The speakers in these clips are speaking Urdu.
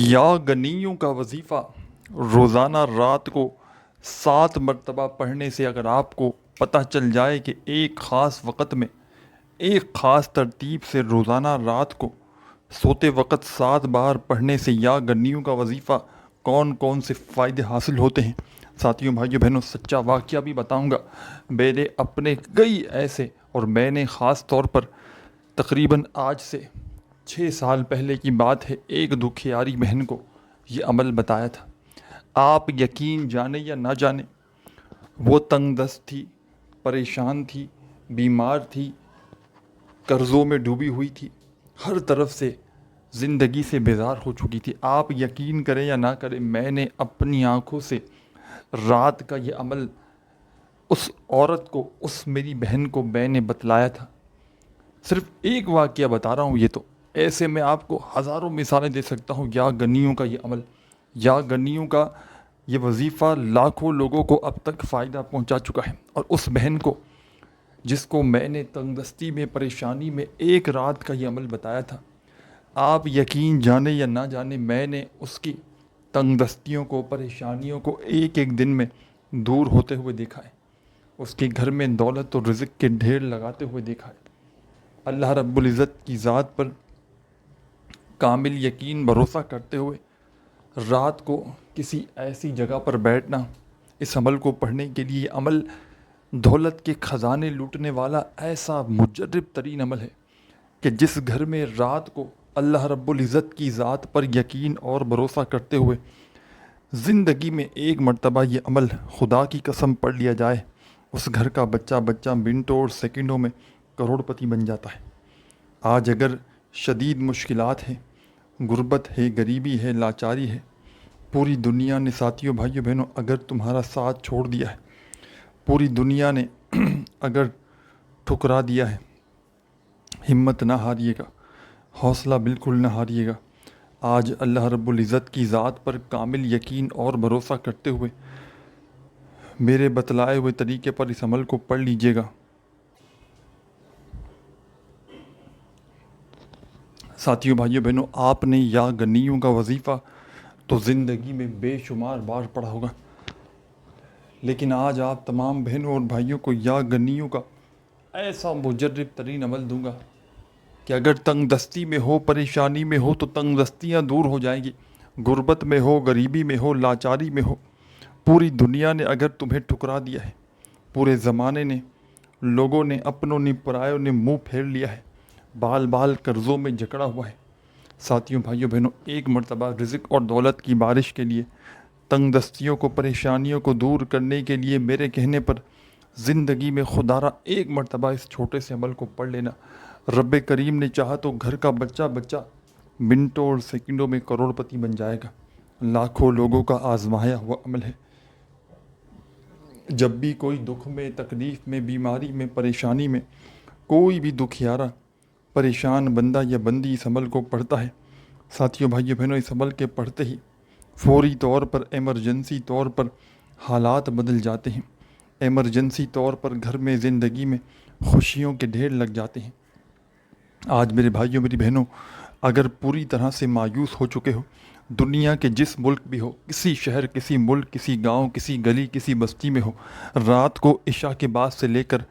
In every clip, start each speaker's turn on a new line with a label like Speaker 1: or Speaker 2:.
Speaker 1: یا غنیوں کا وظیفہ روزانہ رات کو 7 مرتبہ پڑھنے سے اگر آپ کو پتہ چل جائے کہ ایک خاص وقت میں ایک خاص ترتیب سے روزانہ رات کو سوتے وقت 7 بار پڑھنے سے یا غنیوں کا وظیفہ کون کون سے فائدے حاصل ہوتے ہیں، ساتھیوں بھائیوں بہنوں سچا واقعہ بھی بتاؤں گا۔ میرے اپنے کئی ایسے، اور میں نے خاص طور پر تقریباً آج سے 6 سال پہلے کی بات ہے، ایک دکھیاری بہن کو یہ عمل بتایا تھا۔ آپ یقین جانے یا نہ جانے، وہ تنگ دست تھی، پریشان تھی، بیمار تھی، قرضوں میں ڈوبی ہوئی تھی، ہر طرف سے زندگی سے بیزار ہو چکی تھی۔ آپ یقین کریں یا نہ کریں، میں نے اپنی آنکھوں سے رات کا یہ عمل اس عورت کو، اس میری بہن کو میں نے بتلایا تھا۔ صرف ایک واقعہ بتا رہا ہوں، یہ تو ایسے میں آپ کو ہزاروں مثالیں دے سکتا ہوں۔ یا غنیوں کا یہ عمل، یا غنیوں کا یہ وظیفہ لاکھوں لوگوں کو اب تک فائدہ پہنچا چکا ہے۔ اور اس بہن کو جس کو میں نے تنگ دستی میں، پریشانی میں ایک رات کا یہ عمل بتایا تھا، آپ یقین جانے یا نہ جانے، میں نے اس کی تنگ دستیوں کو، پریشانیوں کو ایک ایک دن میں دور ہوتے ہوئے دیکھا ہے۔ اس کے گھر میں دولت اور رزق کے ڈھیر لگاتے ہوئے دیکھا ہے۔ اللہ رب العزت کی ذات پر کامل یقین بھروسہ کرتے ہوئے رات کو کسی ایسی جگہ پر بیٹھنا، اس عمل کو پڑھنے کے لیے۔ یہ عمل دولت کے خزانے لوٹنے والا ایسا مجرب ترین عمل ہے کہ جس گھر میں رات کو اللہ رب العزت کی ذات پر یقین اور بھروسہ کرتے ہوئے زندگی میں ایک مرتبہ یہ عمل خدا کی قسم پڑھ لیا جائے، اس گھر کا بچہ منٹوں اور سیکنڈوں میں کروڑ پتی بن جاتا ہے۔ آج اگر شدید مشکلات ہیں، غربت ہے، غریبی ہے، لاچاری ہے، پوری دنیا نے، ساتھیوں بھائیوں بہنوں، اگر تمہارا ساتھ چھوڑ دیا ہے، پوری دنیا نے اگر ٹھکرا دیا ہے، ہمت نہ ہاریے گا، حوصلہ بالکل نہ ہاریے گا۔ آج اللہ رب العزت کی ذات پر کامل یقین اور بھروسہ کرتے ہوئے میرے بتلائے ہوئے طریقے پر اس عمل کو پڑھ لیجئے گا۔ ساتھیوں بھائیوں بہنوں، آپ نے یا غنیوں کا وظیفہ تو زندگی میں بے شمار بار پڑھا ہوگا، لیکن آج آپ تمام بہنوں اور بھائیوں کو یا غنیوں کا ایسا مجرب ترین عمل دوں گا کہ اگر تنگ دستی میں ہو، پریشانی میں ہو، تو تنگ دستیاں دور ہو جائیں گی۔ غربت میں ہو، غریبی میں ہو، لاچاری میں ہو، پوری دنیا نے اگر تمہیں ٹھکرا دیا ہے، پورے زمانے نے، لوگوں نے، اپنوں نے، پرایوں نے منہ پھیر لیا ہے، بال بال قرضوں میں جکڑا ہوا ہے، ساتھیوں بھائیوں بہنوں، ایک مرتبہ رزق اور دولت کی بارش کے لیے، تنگ دستیوں کو، پریشانیوں کو دور کرنے کے لیے میرے کہنے پر زندگی میں خدا را ایک مرتبہ اس چھوٹے سے عمل کو پڑھ لینا۔ رب کریم نے چاہا تو گھر کا بچہ منٹوں اور سیکنڈوں میں کروڑ پتی بن جائے گا۔ لاکھوں لوگوں کا آزمایا ہوا عمل ہے۔ جب بھی کوئی دکھ میں، تکلیف میں، بیماری میں، پریشانی میں، کوئی بھی دکھیارا، پریشان بندہ یا بندی اس عمل کو پڑھتا ہے، ساتھیوں بھائیوں بہنوں، اس عمل کے پڑھتے ہی فوری طور پر، ایمرجنسی طور پر حالات بدل جاتے ہیں۔ ایمرجنسی طور پر گھر میں، زندگی میں خوشیوں کے ڈھیر لگ جاتے ہیں۔ آج میرے بھائیوں، میری بہنوں، اگر پوری طرح سے مایوس ہو چکے ہو، دنیا کے جس ملک بھی ہو، کسی شہر، کسی ملک، کسی گاؤں، کسی گلی، کسی بستی میں ہو، رات کو عشاء کے بعد سے لے کر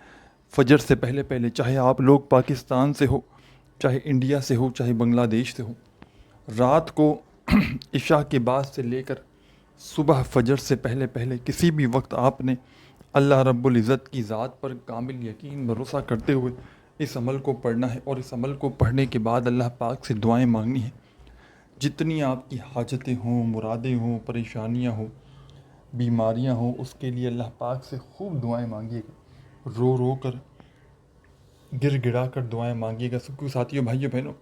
Speaker 1: فجر سے پہلے پہلے، چاہے آپ لوگ پاکستان سے ہو، چاہے انڈیا سے ہو، چاہے بنگلہ دیش سے ہو، رات کو عشاء کے بعد سے لے کر صبح فجر سے پہلے پہلے کسی بھی وقت آپ نے اللہ رب العزت کی ذات پر کامل یقین بھروسہ کرتے ہوئے اس عمل کو پڑھنا ہے، اور اس عمل کو پڑھنے کے بعد اللہ پاک سے دعائیں مانگنی ہیں۔ جتنی آپ کی حاجتیں ہوں، مرادیں ہوں، پریشانیاں ہوں، بیماریاں ہوں، اس کے لیے اللہ پاک سے خوب دعائیں مانگیے گا، رو رو کر، گر گڑا کر دعائیں مانگیے گا۔ سب کو ساتھیوں بھائیوں بہنوں،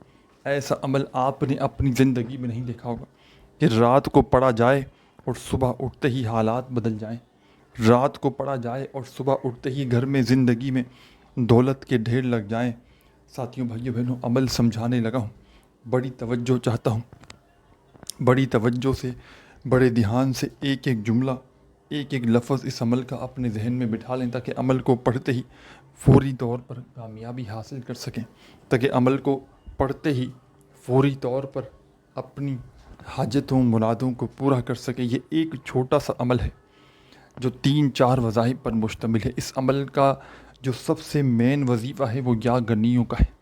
Speaker 1: ایسا عمل آپ نے اپنی زندگی میں نہیں دیکھا ہوگا کہ رات کو پڑھا جائے اور صبح اٹھتے ہی حالات بدل جائیں۔ رات کو پڑھا جائے اور صبح اٹھتے ہی گھر میں، زندگی میں دولت کے ڈھیر لگ جائیں۔ ساتھیوں بھائیوں بہنوں، عمل سمجھانے لگا ہوں، بڑی توجہ چاہتا ہوں، بڑی توجہ سے، بڑے دھیان سے ایک ایک جملہ، ایک ایک لفظ اس عمل کا اپنے ذہن میں بٹھا لیں، تاکہ عمل کو پڑھتے ہی فوری طور پر کامیابی حاصل کر سکیں، تاکہ عمل کو پڑھتے ہی فوری طور پر اپنی حاجتوں مرادوں کو پورا کر سکے۔ یہ ایک چھوٹا سا عمل ہے جو 3-4 وظائف پر مشتمل ہے۔ اس عمل کا جو سب سے مین وظیفہ ہے وہ یا گنیوں کا ہے۔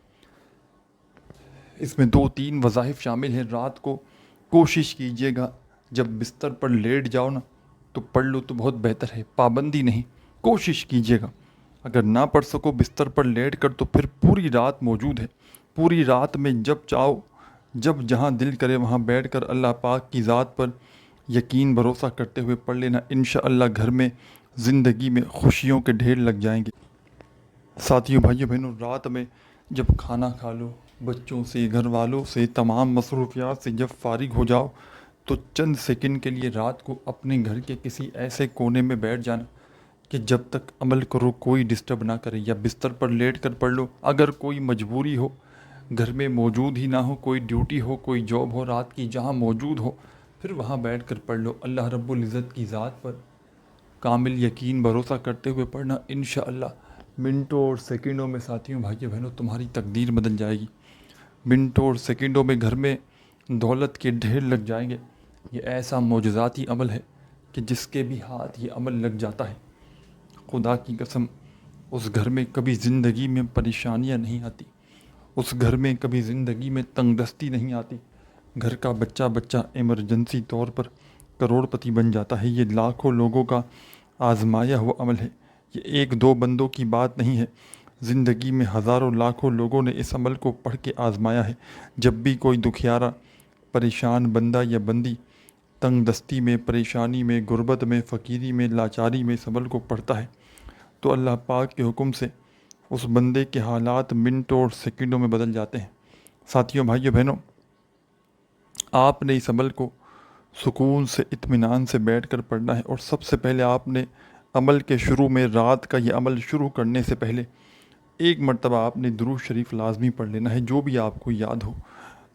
Speaker 1: اس میں 2-3 وظائف شامل ہیں۔ رات کو کوشش کیجیے گا جب بستر پر لیٹ جاؤ نا تو پڑھ لو تو بہت بہتر ہے، پابندی نہیں، کوشش کیجیے گا۔ اگر نہ پڑھ سکو بستر پر لیٹ کر تو پھر پوری رات موجود ہے، پوری رات میں جب چاہو، جب جہاں دل کرے وہاں بیٹھ کر اللہ پاک کی ذات پر یقین بھروسہ کرتے ہوئے پڑھ لینا۔ انشاءاللہ گھر میں زندگی میں خوشیوں کے ڈھیر لگ جائیں گے۔ ساتھیوں بھائیوں بہنوں، رات میں جب کھانا کھا لو، بچوں سے گھر والوں سے تمام مصروفیات سے جب فارغ ہو جاؤ تو چند سیکنڈ کے لیے رات کو اپنے گھر کے کسی ایسے کونے میں بیٹھ جانا کہ جب تک عمل کرو کوئی ڈسٹرب نہ کرے، یا بستر پر لیٹ کر پڑھ لو۔ اگر کوئی مجبوری ہو، گھر میں موجود ہی نہ ہو، کوئی ڈیوٹی ہو، کوئی جاب ہو رات کی، جہاں موجود ہو پھر وہاں بیٹھ کر پڑھ لو۔ اللہ رب العزت کی ذات پر کامل یقین بھروسہ کرتے ہوئے پڑھنا، انشاءاللہ منٹوں اور سیکنڈوں میں ساتھیوں بھائیوں بہنوں تمہاری تقدیر بدل جائے گی۔ منٹوں اور سیکنڈوں میں گھر میں دولت کے ڈھیر لگ جائیں گے۔ یہ ایسا معجزاتی عمل ہے کہ جس کے بھی ہاتھ یہ عمل لگ جاتا ہے، خدا کی قسم اس گھر میں کبھی زندگی میں پریشانیاں نہیں آتی، اس گھر میں کبھی زندگی میں تنگ دستی نہیں آتی۔ گھر کا بچہ ایمرجنسی طور پر کروڑ پتی بن جاتا ہے۔ یہ لاکھوں لوگوں کا آزمایا ہوا عمل ہے، یہ 1-2 بندوں کی بات نہیں ہے۔ زندگی میں ہزاروں لاکھوں لوگوں نے اس عمل کو پڑھ کے آزمایا ہے۔ جب بھی کوئی دکھیارا، پریشان بندہ یا بندی تنگ دستی میں، پریشانی میں، غربت میں، فقیری میں، لاچاری میں اس عمل کو پڑھتا ہے تو اللہ پاک کے حکم سے اس بندے کے حالات منٹوں اور سیکنڈوں میں بدل جاتے ہیں۔ ساتھیوں بھائیوں بہنوں، آپ نے اس عمل کو سکون سے اطمینان سے بیٹھ کر پڑھنا ہے، اور سب سے پہلے آپ نے عمل کے شروع میں، رات کا یہ عمل شروع کرنے سے پہلے ایک مرتبہ آپ نے درود شریف لازمی پڑھ لینا ہے۔ جو بھی آپ کو یاد ہو،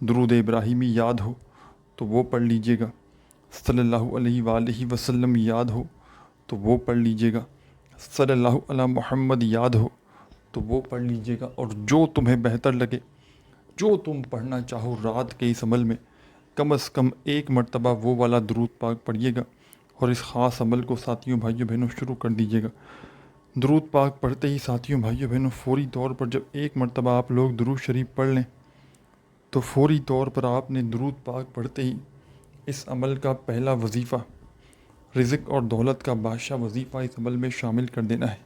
Speaker 1: درود ابراہیمی یاد ہو تو وہ پڑھ لیجئے گا، صلی اللہ علیہ وآلہ وسلم یاد ہو تو وہ پڑھ لیجئے گا، صلی اللہ علی محمد یاد ہو تو وہ پڑھ لیجئے گا، اور جو تمہیں بہتر لگے، جو تم پڑھنا چاہو رات کے اس عمل میں، کم از کم ایک مرتبہ وہ والا درود پاک پڑھیے گا، اور اس خاص عمل کو ساتھیوں بھائیوں بہنوں شروع کر دیجئے گا۔ درود پاک پڑھتے ہی ساتھیوں بھائیوں بہنوں فوری طور پر جب ایک مرتبہ آپ لوگ درود شریف پڑھ لیں تو فوری طور پر آپ نے درود پاک پڑھتے ہی اس عمل کا پہلا وظیفہ، رزق اور دولت کا بادشاہ وظیفہ اس عمل میں شامل کر دینا ہے۔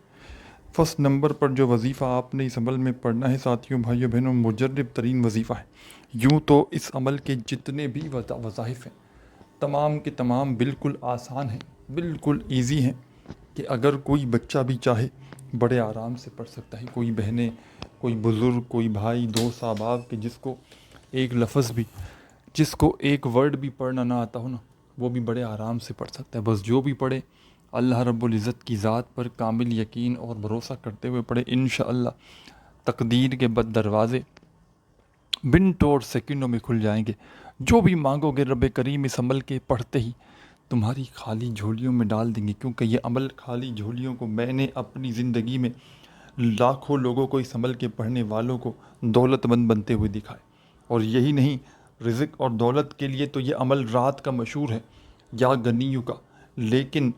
Speaker 1: فرسٹ نمبر پر جو وظیفہ آپ نے اس عمل میں پڑھنا ہے ساتھیوں بھائیوں بہنوں، مجرب ترین وظیفہ ہے۔ یوں تو اس عمل کے جتنے بھی وظائف ہیں تمام کے تمام بالکل آسان ہیں، بالکل ایزی ہیں، کہ اگر کوئی بچہ بھی چاہے بڑے آرام سے پڑھ سکتا ہے، کوئی بہنیں، کوئی بزرگ، کوئی بھائی، دوست، احباب کہ جس کو ایک لفظ بھی، جس کو ایک ورڈ بھی پڑھنا نہ آتا ہو نا، وہ بھی بڑے آرام سے پڑھ سکتا ہے۔ بس جو بھی پڑھے اللہ رب العزت کی ذات پر کامل یقین اور بھروسہ کرتے ہوئے پڑھے، انشاءاللہ تقدیر کے بد دروازے منٹوں اور سیکنڈوں میں کھل جائیں گے۔ جو بھی مانگو گے رب کریم اس عمل کے پڑھتے ہی تمہاری خالی جھولیوں میں ڈال دیں گے، کیونکہ یہ عمل خالی جھولیوں کو، میں نے اپنی زندگی میں لاکھوں لوگوں کو اس عمل کے پڑھنے والوں کو دولت مند بنتے ہوئے دکھائے۔ اور یہی نہیں، رزق اور دولت کے لیے تو یہ عمل رات کا مشہور ہے، یا گنیوں کا، لیکن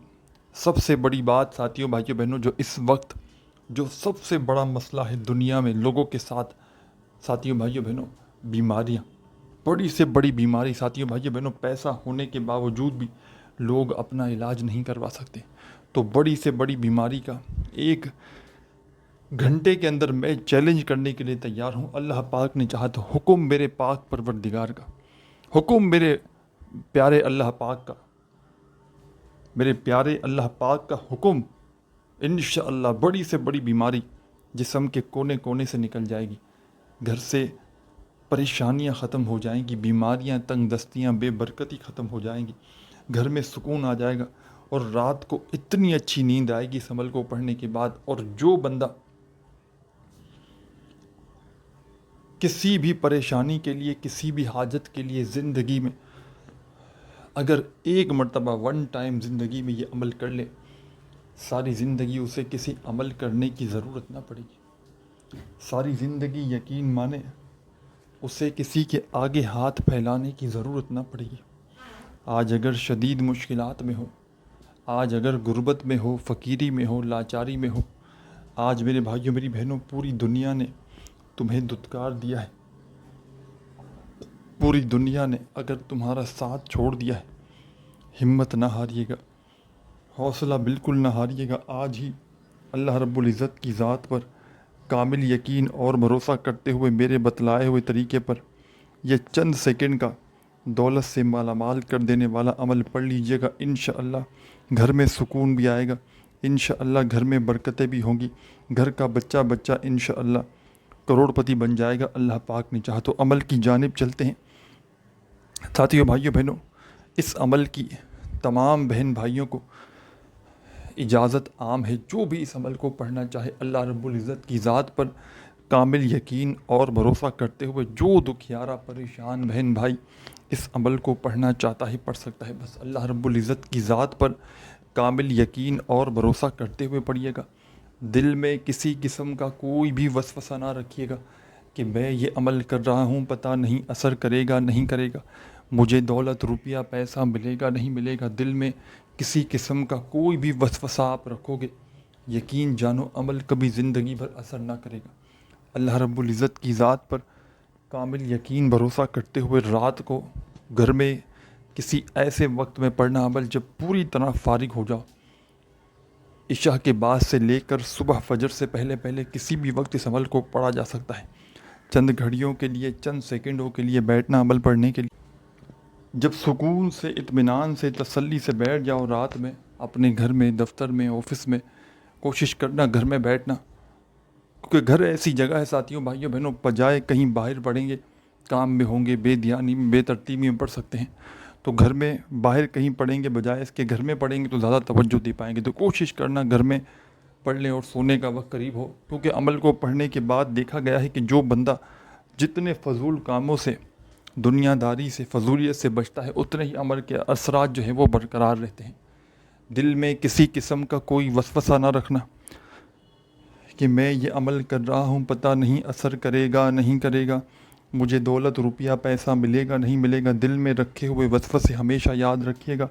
Speaker 1: سب سے بڑی بات ساتھیوں بھائیوں بہنوں، جو اس وقت جو سب سے بڑا مسئلہ ہے دنیا میں لوگوں کے ساتھ، ساتھیوں بھائیوں بہنوں، بیماریاں، بڑی سے بڑی بیماری ساتھیوں بھائیوں بہنوں، پیسہ ہونے کے باوجود بھی لوگ اپنا علاج نہیں کروا سکتے۔ تو بڑی سے بڑی بیماری کا 1 گھنٹے کے اندر میں چیلنج کرنے کے لیے تیار ہوں۔ اللہ پاک نے چاہا تو حکم میرے پاک پروردگار کا، حکم میرے پیارے اللہ پاک کا، میرے پیارے اللہ پاک کا حکم، انشاءاللہ بڑی سے بڑی بیماری جسم کے کونے کونے سے نکل جائے گی، گھر سے پریشانیاں ختم ہو جائیں گی، بیماریاں، تنگ دستیاں، بے برکتی ختم ہو جائیں گی، گھر میں سکون آ جائے گا، اور رات کو اتنی اچھی نیند آئے گی اس عمل کو پڑھنے کے بعد۔ اور جو بندہ کسی بھی پریشانی کے لیے، کسی بھی حاجت کے لیے زندگی میں اگر ایک مرتبہ 1 ٹائم زندگی میں یہ عمل کر لے، ساری زندگی اسے کسی عمل کرنے کی ضرورت نہ پڑے گی، ساری زندگی یقین مانے اسے کسی کے آگے ہاتھ پھیلانے کی ضرورت نہ پڑے گی۔ آج اگر شدید مشکلات میں ہو، آج اگر غربت میں ہو، فقیری میں ہو، لاچاری میں ہو، آج میرے بھائیوں میری بہنوں پوری دنیا نے تمہیں دھتکار دیا ہے، پوری دنیا نے اگر تمہارا ساتھ چھوڑ دیا ہے، ہمت نہ ہاریے گا، حوصلہ بالکل نہ ہاریے گا۔ آج ہی اللہ رب العزت کی ذات پر کامل یقین اور بھروسہ کرتے ہوئے میرے بتلائے ہوئے طریقے پر یہ چند سیکنڈ کا دولت سے مالا مال کر دینے والا عمل پڑھ لیجئے گا۔ انشاءاللہ گھر میں سکون بھی آئے گا، انشاءاللہ گھر میں برکتیں بھی ہوں گی، گھر کا بچہ بچہ انشاءاللہ کروڑ پتی بن جائے گا اللہ پاک نے چاہا تو۔ عمل کی جانب چلتے ہیں ساتھیوں، بھائیوں بہنوں۔ اس عمل کی تمام بہن بھائیوں کو اجازت عام ہے، جو بھی اس عمل کو پڑھنا چاہے اللہ رب العزت کی ذات پر کامل یقین اور بھروسہ کرتے ہوئے، جو دکھیارا پریشان بہن بھائی اس عمل کو پڑھنا چاہتا ہے پڑھ سکتا ہے۔ بس اللہ رب العزت کی ذات پر کامل یقین اور بھروسہ کرتے ہوئے پڑھیے گا۔ دل میں کسی قسم کا کوئی بھی وسوسہ نہ رکھیے گا کہ میں یہ عمل کر رہا ہوں، پتہ نہیں اثر کرے گا نہیں کرے گا، مجھے دولت روپیہ پیسہ ملے گا نہیں ملے گا۔ دل میں کسی قسم کا کوئی بھی وسوسہ آپ رکھو گے، یقین جانو عمل کبھی زندگی بھر اثر نہ کرے گا۔ اللہ رب العزت کی ذات پر کامل یقین بھروسہ کرتے ہوئے رات کو گھر میں کسی ایسے وقت میں پڑھنا عمل جب پوری طرح فارغ ہو جاؤ، عشاء کے بعد سے لے کر صبح فجر سے پہلے پہلے کسی بھی وقت اس عمل کو پڑھا جا سکتا ہے۔ چند گھڑیوں کے لیے، چند سیکنڈوں کے لیے بیٹھنا عمل پڑھنے کے لیے، جب سکون سے اطمینان سے تسلی سے بیٹھ جاؤ رات میں اپنے گھر میں، دفتر میں، آفس میں، کوشش کرنا گھر میں بیٹھنا، کیونکہ گھر ایسی جگہ ہے ساتھیوں بھائیوں بہنوں، بجائے کہیں باہر پڑھیں گے، کام میں ہوں گے، بے دھیانی میں بے ترتیبی میں پڑھ سکتے ہیں، تو گھر میں باہر کہیں پڑھیں گے بجائے اس کے گھر میں پڑھیں گے تو زیادہ توجہ دے پائیں گے۔ تو کوشش کرنا گھر میں پڑھ لیں اور سونے کا وقت قریب ہو، کیونکہ عمل کو پڑھنے کے بعد دیکھا گیا ہے کہ جو بندہ جتنے فضول کاموں سے، دنیا داری سے، فضولیت سے بچتا ہے، اتنے ہی عمل کے اثرات جو ہیں وہ برقرار رہتے ہیں۔ دل میں کسی قسم کا کوئی وسوسہ نہ رکھنا کہ میں یہ عمل کر رہا ہوں، پتہ نہیں اثر کرے گا نہیں کرے گا، مجھے دولت روپیہ پیسہ ملے گا نہیں ملے گا۔ دل میں رکھے ہوئے وسوسے ہمیشہ یاد رکھیے گا،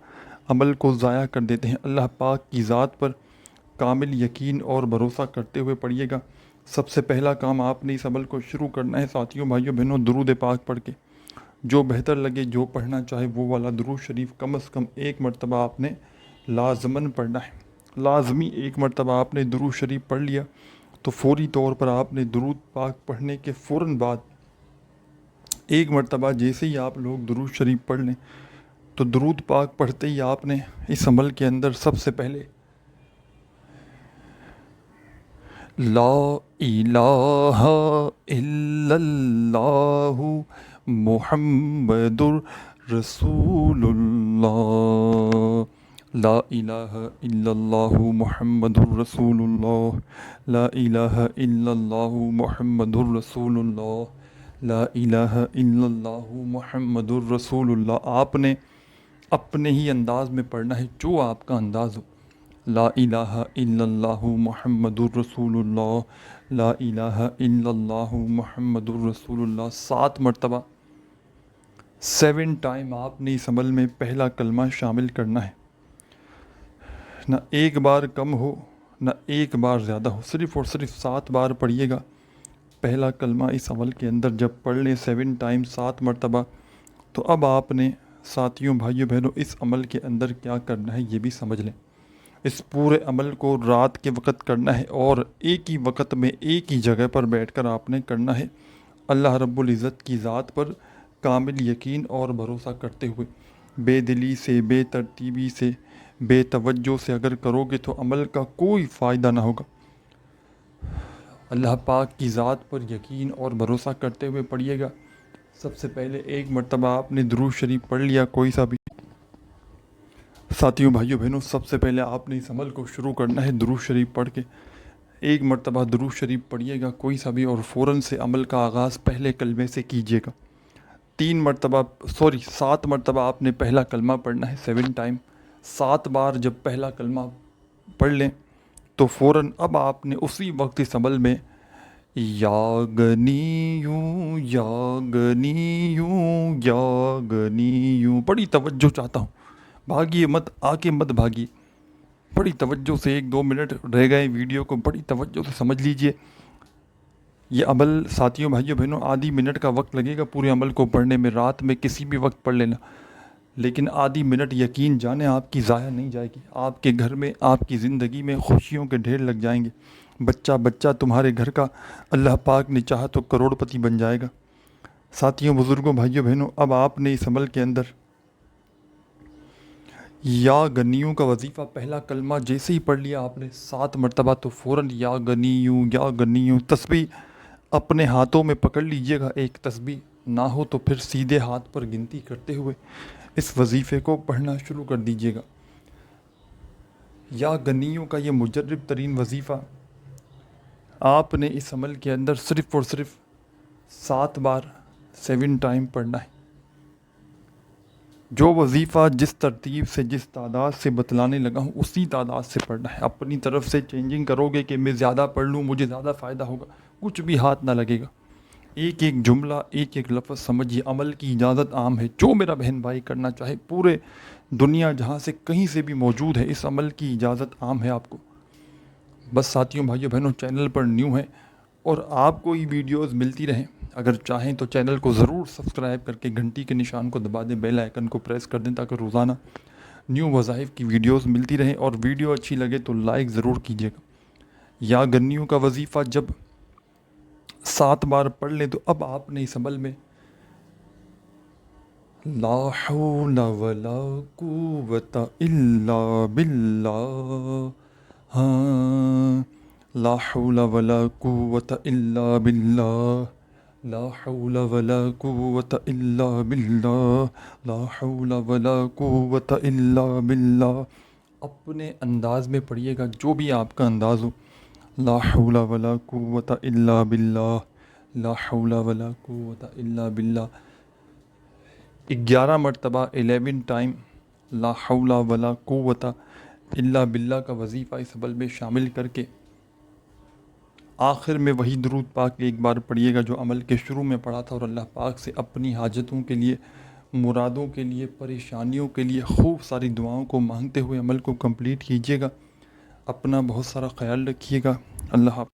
Speaker 1: عمل کو ضائع کر دیتے ہیں۔ اللہ پاک کی ذات پر کامل یقین اور بھروسہ کرتے ہوئے پڑھیے گا۔ سب سے پہلا کام آپ نے اس عمل کو شروع کرنا ہے ساتھیوں بھائیوں بہنوں، درود پاک پڑھ کے۔ جو بہتر لگے، جو پڑھنا چاہے وہ والا درود شریف کم از کم ایک مرتبہ آپ نے لازماً پڑھنا ہے۔ لازمی ایک مرتبہ آپ نے درود شریف پڑھ لیا تو فوری طور پر آپ نے درود پاک پڑھنے کے فوراً بعد ایک مرتبہ جیسے ہی آپ لوگ درود شریف پڑھ لیں تو درود پاک پڑھتے ہی آپ نے اس عمل کے اندر سب سے پہلے لا الہ الا اللہ محمد رسول اللہ، لا الہ الا اللہ محمد رسول اللہ، لا الہ الا اللہ محمد رسول اللہ، لا الہ الا اللہ محمد رسول اللہ۔ آپ نے اپنے ہی انداز میں پڑھنا ہے، جو آپ کا انداز ہو۔ لا الہ الا اللہ محمد رسول اللہ، لا الہ الا اللہ محمد رسول اللہ۔ 7 مرتبہ 7 ٹائم آپ نے اس عمل میں پہلا کلمہ شامل کرنا ہے، نہ ایک بار کم ہو نہ ایک بار زیادہ ہو، صرف اور صرف 7 بار پڑھیے گا پہلا کلمہ اس عمل کے اندر۔ جب پڑھ لیں 7 ٹائم 7 مرتبہ تو اب آپ نے ساتھیوں بھائیوں بہنوں اس عمل کے اندر کیا کرنا ہے یہ بھی سمجھ لیں۔ اس پورے عمل کو رات کے وقت کرنا ہے اور ایک ہی وقت میں ایک ہی جگہ پر بیٹھ کر آپ نے کرنا ہے، اللہ رب العزت کی ذات پر کامل یقین اور بھروسہ کرتے ہوئے۔ بے دلی سے، بے ترتیبی سے، بے توجہ سے اگر کرو گے تو عمل کا کوئی فائدہ نہ ہوگا۔ اللہ پاک کی ذات پر یقین اور بھروسہ کرتے ہوئے پڑھیے گا۔ سب سے پہلے ایک مرتبہ آپ نے درود شریف پڑھ لیا کوئی سا بھی۔ ساتھیوں بھائیوں بہنوں، سب سے پہلے آپ نے اس عمل کو شروع کرنا ہے درود شریف پڑھ کے۔ ایک مرتبہ درود شریف پڑھیے گا کوئی سا بھی اور فوراً سے عمل کا آغاز پہلے کلمے سے کیجیے گا۔ 7 مرتبہ آپ نے پہلا کلمہ پڑھنا ہے 7 ٹائم۔ 7 بار جب پہلا کلمہ پڑھ لیں تو فوراً اب آپ نے اسی وقت اس عمل میں یا گنیوں یا گنیوں یا گنیوں. بڑی توجہ چاہتا ہوں, بھاگیے مت, آگے مت بھاگیے, بڑی توجہ سے 1-2 منٹ رہ گئے ویڈیو کو بڑی توجہ سے سمجھ لیجئے. یہ عمل ساتھیوں بھائیوں بہنوں آدھی منٹ کا وقت لگے گا پورے عمل کو پڑھنے میں. رات میں کسی بھی وقت پڑھ لینا, لیکن آدھی منٹ یقین جانیں آپ کی ضائع نہیں جائے گی. آپ کے گھر میں, آپ کی زندگی میں خوشیوں کے ڈھیر لگ جائیں گے. بچہ بچہ تمہارے گھر کا اللہ پاک نے چاہا تو کروڑ پتی بن جائے گا. ساتھیوں بزرگوں بھائیوں بہنوں, اب آپ نے اس عمل کے اندر یا گنیوں کا وظیفہ پہلا کلمہ جیسے ہی پڑھ لیا آپ نے 7 مرتبہ, تو فوراً یا گنیوں تسبیح اپنے ہاتھوں میں پکڑ لیجئے گا. ایک تسبیح نہ ہو تو پھر سیدھے ہاتھ پر گنتی کرتے ہوئے اس وظیفے کو پڑھنا شروع کر دیجئے گا. یا گنیوں کا یہ مجرب ترین وظیفہ آپ نے اس عمل کے اندر صرف اور صرف 7 بار 7 ٹائم پڑھنا ہے. جو وظیفہ جس ترتیب سے جس تعداد سے بتلانے لگا ہوں اسی تعداد سے پڑھنا ہے. اپنی طرف سے چینجنگ کرو گے کہ میں زیادہ پڑھ لوں مجھے زیادہ فائدہ ہوگا, کچھ بھی ہاتھ نہ لگے گا. ایک ایک جملہ ایک ایک لفظ سمجھیے. عمل کی اجازت عام ہے, جو میرا بہن بھائی کرنا چاہے پورے دنیا جہاں سے کہیں سے بھی موجود ہے, اس عمل کی اجازت عام ہے آپ کو. بس ساتھیوں بھائیوں بہنوں چینل پر نیو ہیں اور آپ کو یہ ویڈیوز ملتی رہیں, اگر چاہیں تو چینل کو ضرور سبسکرائب کر کے گھنٹی کے نشان کو دبا دیں, بیل آئیکن کو پریس کر دیں تاکہ روزانہ نیو وظائف کی ویڈیوز ملتی رہیں. اور ویڈیو اچھی لگے تو لائک ضرور کیجیے گا. یا گنیوں کا وظیفہ جب 7 بار پڑھ لیں تو اب آپ نے اس عمل میں لا حول ولا قوت الا باللہ, ہاں لا حول ولا قوت الا باللہ, لا حول ولا قوت الا باللہ, لا حول ولا قوت الا باللہ. اپنے انداز میں پڑھیے گا جو بھی آپ کا انداز ہو. لا حول ولا قوت الا باللہ, لا حول ولا قوت الا باللہ. 11 مرتبہ 11 ٹائم لا حول ولا قوت الا باللہ کا وظیفہ اس عمل میں شامل کر کے آخر میں وہی درود پاک ایک بار پڑھیے گا جو عمل کے شروع میں پڑھا تھا, اور اللہ پاک سے اپنی حاجتوں کے لیے, مرادوں کے لیے, پریشانیوں کے لیے خوب ساری دعاؤں کو مانگتے ہوئے عمل کو کمپلیٹ کیجیے گا. اپنا بہت سارا خیال رکھیے گا. اللہ حافظ.